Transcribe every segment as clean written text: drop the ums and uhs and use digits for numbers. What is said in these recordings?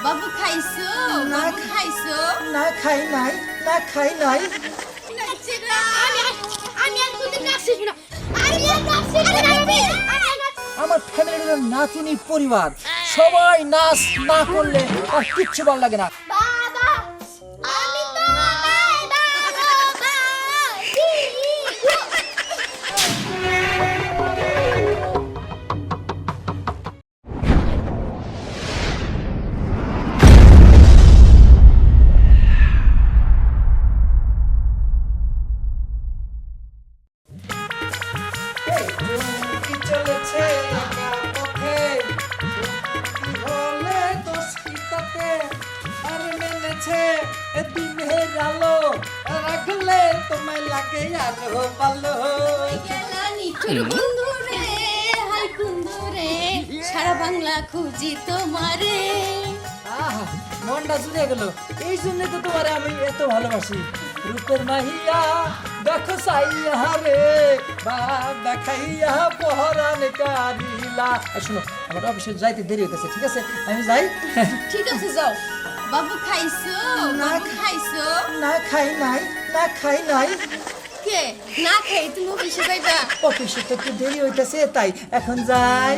বাবু খাইছো? বাবু খাইছো? না খাই নাই, না খাই নাই। নাচছে না। আমি আর কোনদিন নাচছিস না। আমি আর নাচছিস না আমি। আমার ফ্যামিলির নাচুনি পরিবার, সবাই নাচ না করলে আর কিচ্ছু ভালো লাগে না। বাবা আমি তো নাই বাবা। কি চলেছে একা পথে, কি হলে দোষ কি তাতে, আর মেনেছে দিনের আলো, রাখলে তোমায় লাগে আলো ভালো। গেলা নিঠুর বন্ধু রে, হাই বন্ধু রে, সারা বাংলা খুঁজি তোমারে। আহা, মনটা জুড়ে গেল। এই জন্য তো তোমারে আমি এত ভালোবাসি। রূপের মাহিয়া দেখো সাইয়া রে, বাবা খাইয়া পহরান কারিলা। শোনো, আমার অফিসে যাইতে দেরি হইতেছে, ঠিক আছে আমি যাই। ঠিক আছে যাও। বাবু খাইছো? বাবু খাইছো? না খাই নাই, না খাই নাই। কে না খাই তুমি অফিসে যাইবা? অফিসে তো একটু দেরি হইতেছে, তাই এখন যাই।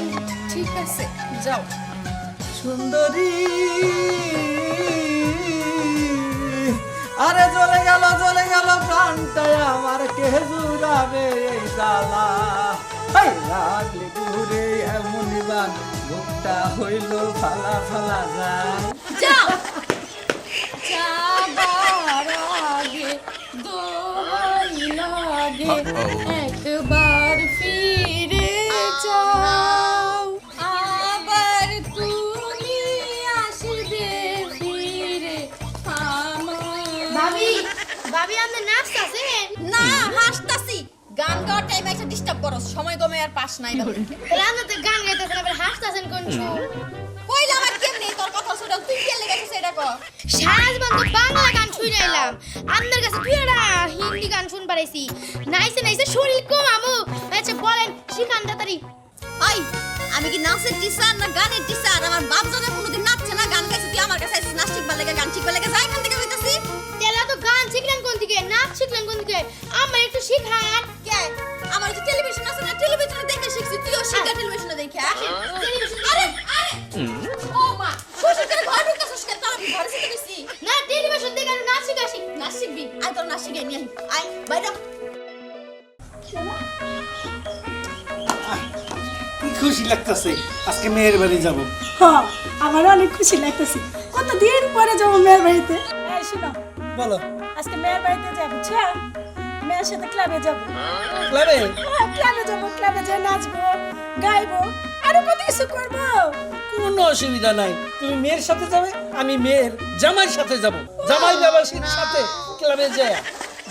ঠিক আছে যাও। সুন্দরী আরে চলে গেল প্রাণটায় আমার, কে জুড়াবে এই জ্বালা। হাই লাগলে ঘুরে এমন বান, মুখটা হইল ফালা ফালা যান। যাও। যাবার আগে দোহাই লাগে, একবার ফিরে যাও, আবার তুমি আসবে ফিরে আমার। ভাবি ভাবি আপনি নাচতাছেন? না হাসতাছি, গান গাওয়ার টাইমে একটা ডিস্টার্ব করো, সময় কমে আর পাস নাই। তাহলে আপনি তো গান গাইতেছেন আবার হাসতাছেন কোন সময়? কইলা আমার কেমনে তোর কথা শুনলাম, তুই কে লেগেছিস এটা কর। সারা জীবন তো বাংলা গান শুনে এলাম, আপনার কাছে তুই একটা হিন্দি গান শুন পারাইছি। নাইছে নাইছে শরীর কম আমু। আচ্ছা বলেন শিখান তাড়াতাড়ি। আই আমি কি নাচের টিচার না গানের টিচার? আমার বাপ জানে কোনোদিন নাচছে না, গান গাইছে, তুই আমার কাছে আইছিস নাচ শিখবার লাগে, গান শিখবার লাগে। যাই এখান থেকে কইতাছি। তেলা তো গান শিখলেন কোন থেকে, নাচ শিখলেন কোন থেকে? আমার একটু শিখান। কে আমার যে টেলিভিশন আছে না, টেলিভিশনে দেখে শিখছি, তুইও শিখা টেলিভিশনে দেখে। টেলিভিশন আরে আরে ও মা শ্বশুর করে ঘর ঢুকতেছিস কেন? তোর আমি ঘরে শিখতে দিছি না টেলিভিশন দেখে আমি নাচ শিখাছি। নাচ শিখবি? আয় তোর নাচ শিখে নিয়ে আয় বাইরে। কি খুশি লাগতেছে আজকে মেয়ের বাড়ি যাব। হ্যাঁ আমার অনেক খুশি লাগতেছে, কতদিন পরে যাবো মেয়ের বাড়িতে। এই শোনো, বলো। আজকে মেয়ের বাড়িতে যাবো, বুঝছো? মেয়ের সাথে ক্লাবে যাবো। ক্লাবে? হ্যাঁ ক্লাবে যাবো, ক্লাবে যেয়ে নাচবো, গাইবো, আরো কত কিছু করবো। কোনো অসুবিধা নাই, তুমি মেয়ের সাথে যাবে, আমি মেয়ের জামাইয়ের সাথে যাব। জামাই বাবাজির সাথে ক্লাবে যায়,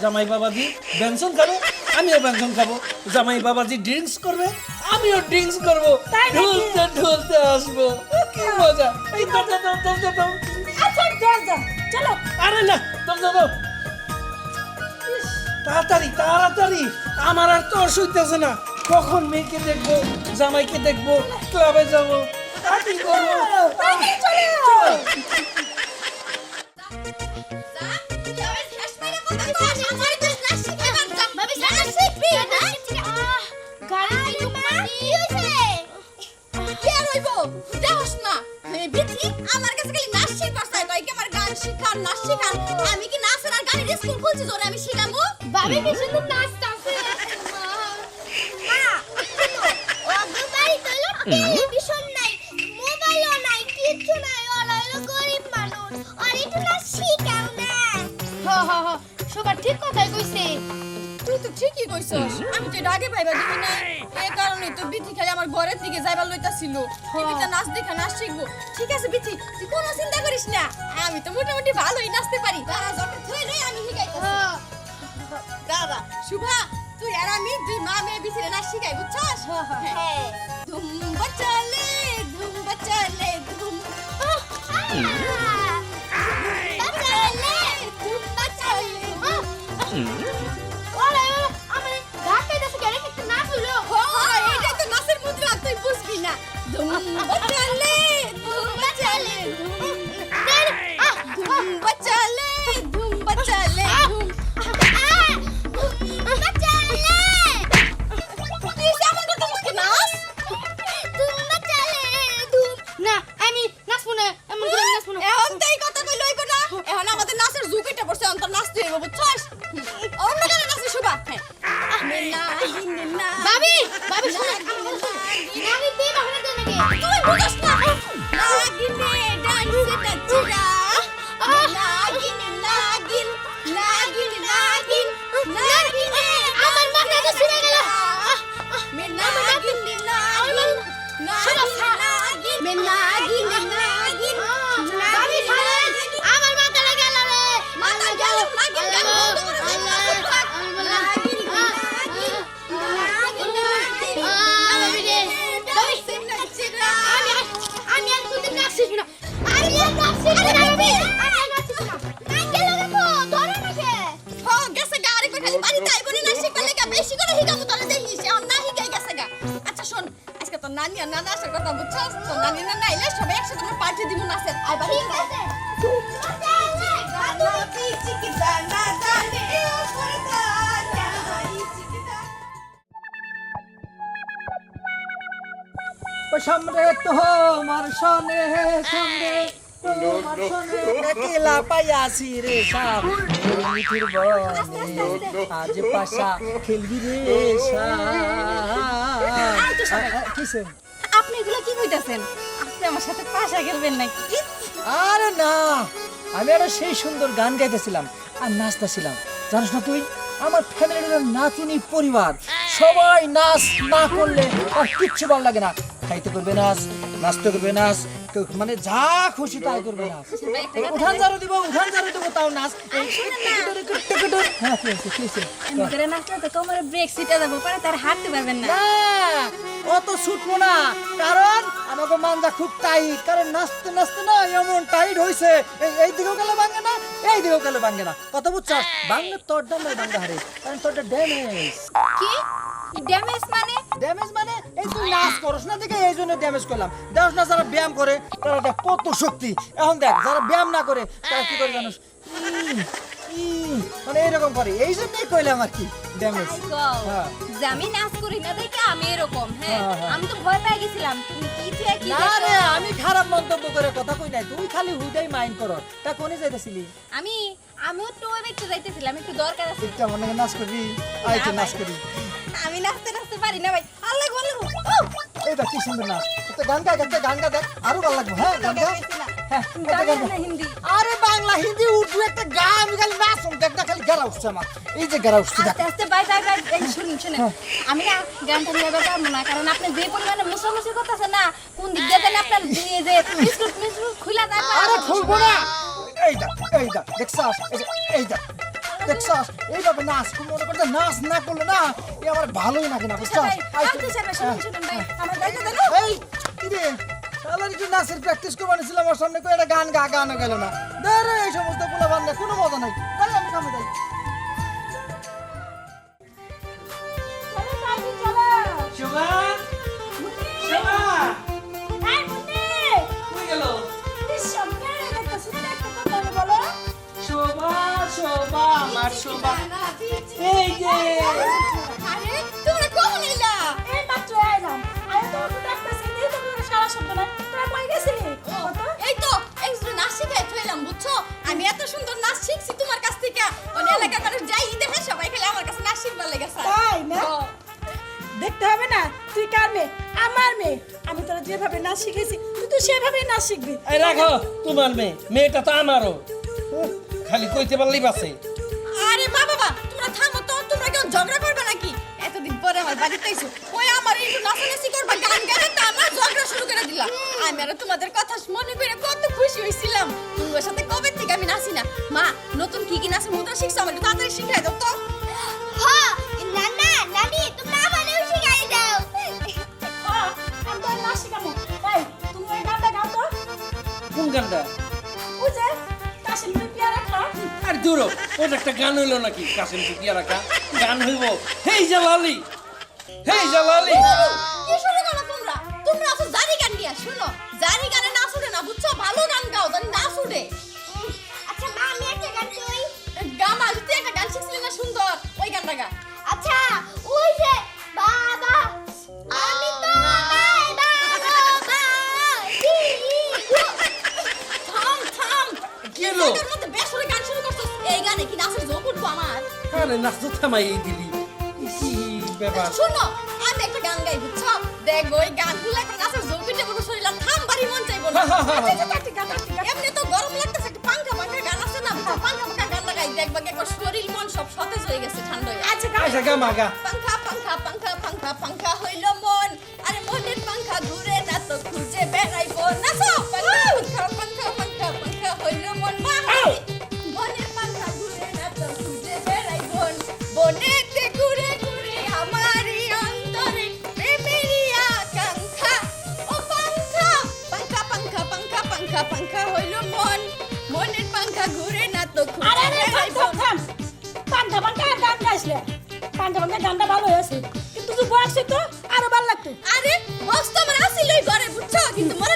জামাই বাবাজি ব্যঞ্জন খাবে, আমিও ব্যঞ্জন খাবো। জামাই বাবাজি ড্রিঙ্কস করবে, আমিও ড্রিঙ্কস করবো, তাই নাকি? ঢুলতে ঢুলতে আসবো। কি মজা! এই দরজা দাও, দরজা দাও। আচ্ছা যাও যাও, চলো। আরে না, দরজা দাও। তাড়াতাড়ি তাড়াতাড়ি, আমার আর তো অসুবিধা না। কখন মেয়েকে দেখবো, জামাইকে দেখবো, ক্লাবে যাবো, পার্টি করবো। আমি কি নাচের আর গানের স্কুল খুলছি জোরে আমি শিখাবো? ভাবি কি সুন্দর নাচতাছে। টেলিভিশন নাই, মোবাইলও নাই, কিচ্ছু নাই, ওরা হলো গরিব মানুষ, আর একটু না শিখাও না। সবার ঠিক কথাই কইছে। তুই তো ঠিকই কইছস, আমি তো এটা আগে ভাইবা দেখি না, এই কারণে তো বিথি খালি আমার ঘরের দিকে যাইবার লইতাছিল, টিভিতে নাচ দেখা নাচ শিখবো। ঠিক আছে বিথি, তুই কোনো চিন্তা করিস না, আমি তো মোটামুটি ভালোই নাচতে পারি। দাঁড়া জটে থই নই আমি শিখাইতেছি। দাঁড়া শুভা, তুই আর আমি দুই মা মেয়ে বিথিরে নাচ শিখাই, বুঝছস? হ্যাঁ ধুম বাচালে ধুম বাচালে ধুম বাচালে তুম বাচালে। ওরে আমি গাতে দেশে গেলে একটু নাচ হলো। হয় এটা তো নাচের মুদ্রা, তুই বুঝবি না। ধুম বাচালে ধুম বাচালে ধুম বাড়ি তাই বলে না শিখবে লেগা বেশি করে হিগামু তোরে দেখিস এখন না হিগাই গেছে গা আচ্ছা শোন আজকে তো নানি আর নানা আসার কথা বুঝছস তো নানি আর নানা এলে সবাই একসাথে আমরা পার্টি দিব না স্যার আই বাড়ি ঠিক আছে ও সামনে তোমার সনে সামনে তোমার সনে একলা পাইয়াছি রে সাপ মিঠির বনে আজ পাশা খেলবি রে সাপ কিসে আপনি এগুলো কি কইতাছেন আপনি আমার সাথে পাশা খেলবেন নাকি আরে না আমি একটা সেই সুন্দর গান গাইতেছিলাম আর নাচতেছিলাম জানিস না তুই আমার ফ্যামিলির নাচুনি পরিবার সবাই নাচ না করলে আর কিচ্ছু ভালো লাগে না খাইতে করবে নাচ নাচতে করবে নাচ মানে যা খুশি তাই করবে নাচ উঠান ঝাড়ু দিব তাও নাচ হ্যাঁ কি হয়েছে, কি হয়েছে? করে নাচলে তো কোমরে ব্রেক সিটে যাবো পরে তার হাঁটতে পারবেন না না অত ছুটবো না কারণ আমাকে মানজা খুব টাইট কারণ নাচতে নাচতে না এমন টাইট হয়েছে এই দিকেও গেলে ভাঙে না এই দিকেও গেলে ভাঙে না কত বুঝছো ভাঙলে তোর দাম নয় ভাঙা হারে কারণ তোরটা ড্যামেজ কি ড্যামেজ মানে ড্যামেজ মানে এই তুই নাচ করস না দেখে এই জন্য ড্যামেজ করলাম দেখস না যারা ব্যায়াম করে তারা দেখ কত শক্তি এখন দেখ যারা ব্যায়াম না করে তারা কি করে জানোস মানে এইরকম করে এই জন্যই কইলাম আর কি ড্যামেজ হ্যাঁ। যে আমি নাচ করি না দেখে আমি এরকম হ্যাঁ হ্যাঁ, হ্যাঁ। আমি তো ভয় পেয়ে গেছিলাম তুমি কি থেকে কি না রে আমি খারাপ মন্তব্য করে কথা কই নাই তুই খালি হুদাই মাইন্ড কর তা কোনে যাইতেছিলি আমিও তো ওই একটু যাইতেছিলাম একটু দরকার আছে ঠিকটা মনে নাচ করবি আই তো নাচ করি আমি নাচতে নাচতে পারি না ভাই আল্লাহ গো এই দেখ কি সুন্দর নাচ তো গান গা দেখ আরো ভালো লাগবে হ্যাঁ গান গা হ্যাঁ একটা গান গা। হিন্দি আরে বাংলা হিন্দি উর্দু একটা গান আমি খালি নাচুন দেখ না খালি গারা উঠছে আমার এই যে গারা উঠছে দেখ আস্তে আস্তে বাই এই শুনুন আমি না গানটা নিয়ে পারবো না কারণ আপনি যে পরিমাণে মুসলমাসি করতেছেন না কোন দিক দিয়ে জানি আপনার দিয়ে যে বিস্কুট খুলা দেন আরে খুলবো না এই দেখ দেখছাস এই দেখ দেখছাস এইভাবে নাচ খুব মনে করতে নাচ না করলে না এ আমার ভালোই লাগে না বুঝছাস শুনুন ভাই আমার দায়িত্ব দেন এই কি রে শালার একটু নাচের প্র্যাকটিস করবার ছিল আমার সামনে কই একটা গান গানও গেল না ধরে এই সমস্ত পোলা বান্ধা কোনো মজা নাই তাই আমি কামে যাই শোভা শোভা কই গেল শোভা শোভা আমার শোভা এই যে আরে তোমরা কখন এলা এই তো একজন নাচ শিখাই ফেলাম বুঝছো আমি এত সুন্দর নাচ শিখছি তোমার কাছ থেকে অন্য এলাকার মানুষ যাই দেখে সবাই খেলে আমার কাছে নাচ শিখবার লেগেছে তাই না? দেখতে হবে না তুই কার মেয়ে আমার মেয়ে আমি তোরা যেভাবে নাচ শিখেছি তুই তো সেভাবেই নাচ শিখবি এই রাখো তোমার মেয়েটা তো আমারও খালি কইতে পারলেই বাসে আরে বাবা তোমরা থামো তো তোমরা কেউ ঝগড়া করবে নাকি এতদিন পরে আমার বাড়িতে আইছো ওই আমার একটু নাচানাচি করবা গান গাইবে তা আমার ঝগড়া শুরু করে দিলা আমি আর তোমাদের কথা মনে করে কত খুশি হইছিলাম তোমার সাথে কবে থেকে আমি নাচি না মা নতুন কি কি নাচের মুদ্রা শিখছো আমার একটু তাড়াতাড়ি শিখাই দাও তো হ্যাঁ নানা নানি তোমরা আমারও শিখাই দাও আমি তোর নাচ শিখাবো তাই তুমি ওই গানটা গাও তো কোন গানটা ওই যে কাশিম তুই পিয়া রাখা আর দূর ওটা একটা গান হইলো নাকি কাসেম টুকিয়া রাখা গান হইব হেই জালালি কি শুরু করো তোমরা তোমরা আসো জারি গান নিয়ে শুনো জারি গানে নাচ উঠে না বুঝছো ভালো গান গাও জানি নাচ উঠে আচ্ছা মা আমি একটা গান কই গামা তুই একটা গান শিখছিলি না সুন্দর ওই গানটা গা আচ্ছা ওই যে বাবা আমি তোমায় ভালোবাসি থাম কি হলো? এটার মধ্যে বেসুরে গান শুরু করছস এই গানে কি নাচের যোগ উঠবো আমার আরে নাচ তো থামাই দিলি কি ব্যাপার শুনো আমি একটা গান গাই বুঝছো দেখো ওই গানগুলো একটা নাচের যোগ উঠে বলবো শরীর থাম বাড়ি মন চাইবো না এমনি তো গরম লাগতেছে একটা পাঙ্খা গান আছে না বুঝছো পাঙ্খা গান লাগাই দেখবা একবার শরীর মন সব সতেজ হয়ে গেছে ঠান্ডা হয়ে আচ্ছা আচ্ছা গামা গা পাঙ্খা হইল মন আরে মনের পাঙ্খা ঘুরে না তো খুঁজে বেড়াইবো নাচো পাঙ্খা হইল মন মনের পাঙ্খা ঘুরে না তো খুঁজে বেড়াইবো বনেতে ঘুরে ঘুরে আমারই অন্তরে প্রেমেরই আকাঙ্ক্ষা ও পাঙ্খা হইল মন মনের পাঙ্খা ঘুরে না তো আরে খুঁজে আরে থাম বেড়াইবো থাম থাম পান্তা পান্তা গান গাইছিলে গানটা ভাঙা গানটা ভালো হয়েছে কিন্তু তুই বক্সে তো আরো ভালো লাগতো। আরে বক্স তো আমার আসিলই ঘরে বুঝছো কিন্তু মনে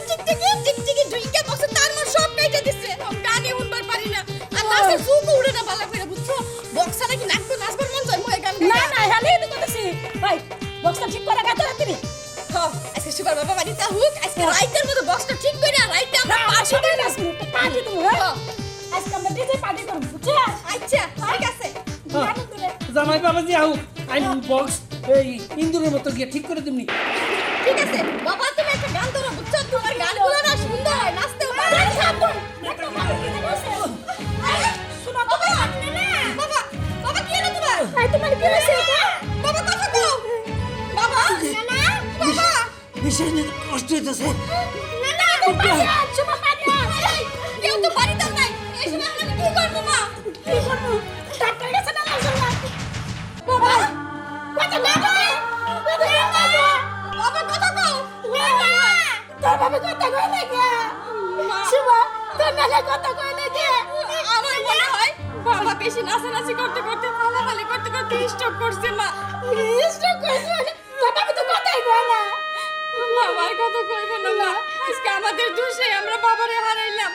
টিকটিকি ঢুইকে বক্সে তার মন সব কাইটা দিছে আমি গানে শুনবার পারি না আর নাচে সুখ উড়ে না ভালো করে বুঝছো বক্সা নাকি নাচবার মন চায় মই গান না না হ্যাঁ তো করতেছি ভাই বক্সটা ঠিক করে গাতে রাখবি। আজকে সুপার বাবা বাড়িতে হুক আজকে রাইতের মতো বক্সটা ঠিক করে রাইতে আমরা পার্টি পার্টি নাচবো পার্টি তুমি হ্যাঁ আজকে আমরা ডিজে পার্টি করব বুঝছো। আচ্ছা ঠিক আছে জামাই বাবাজি আহু আমি বক্স এই ইন্দুরের মতো গিয়ে ঠিক করে দিমনি। ঠিক আছে বাবা তুমি একটা গান ধরো বুঝছো তোমার গানগুলো না সুন্দর হয় নাচতেও ভালো লাগে। শোনো বাবা বাবা বাবা কি হলো তোমার ভাই তোমার কি হয়েছে বাবা কথা কও বাবা না বাবা বিশেষ কষ্ট হইতেছে। না না সুমা পানি কেউ তো বাড়িতে নাই এই সময় আমরা কি করবো মা কি করবো ডাক্তার কাছে না লাগবে বাবা কথা না বাবা কথা কও তোর বাবা কথা কই না কে শিবা তোর নালে কথা কই না কে আমার মনে হয় বাবা বেশি নাচানাচি করতে করতে ফালাফালি করতে করতে স্ট্রোক করছে মা স্ট্রোক কইছে তোর বাবা তো কথাই কই না বাবার কথা কইব না মা আজকে আমাদের দোষে আমরা বাবারে হারাইলাম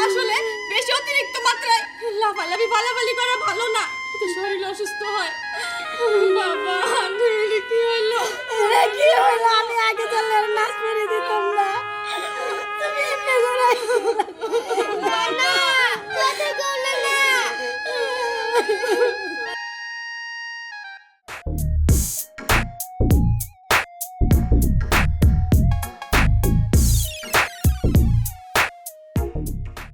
আসলে বেশি অতিরিক্ত মাত্রায় লাফালাফি ফালাফালি করা ভালো না তো শরীর অসুস্থ হয় বাবা নইলে কি হইলো এ কি হইলো আমি আগে চলে নাচ করে দিতাম না তুমি এমনি করে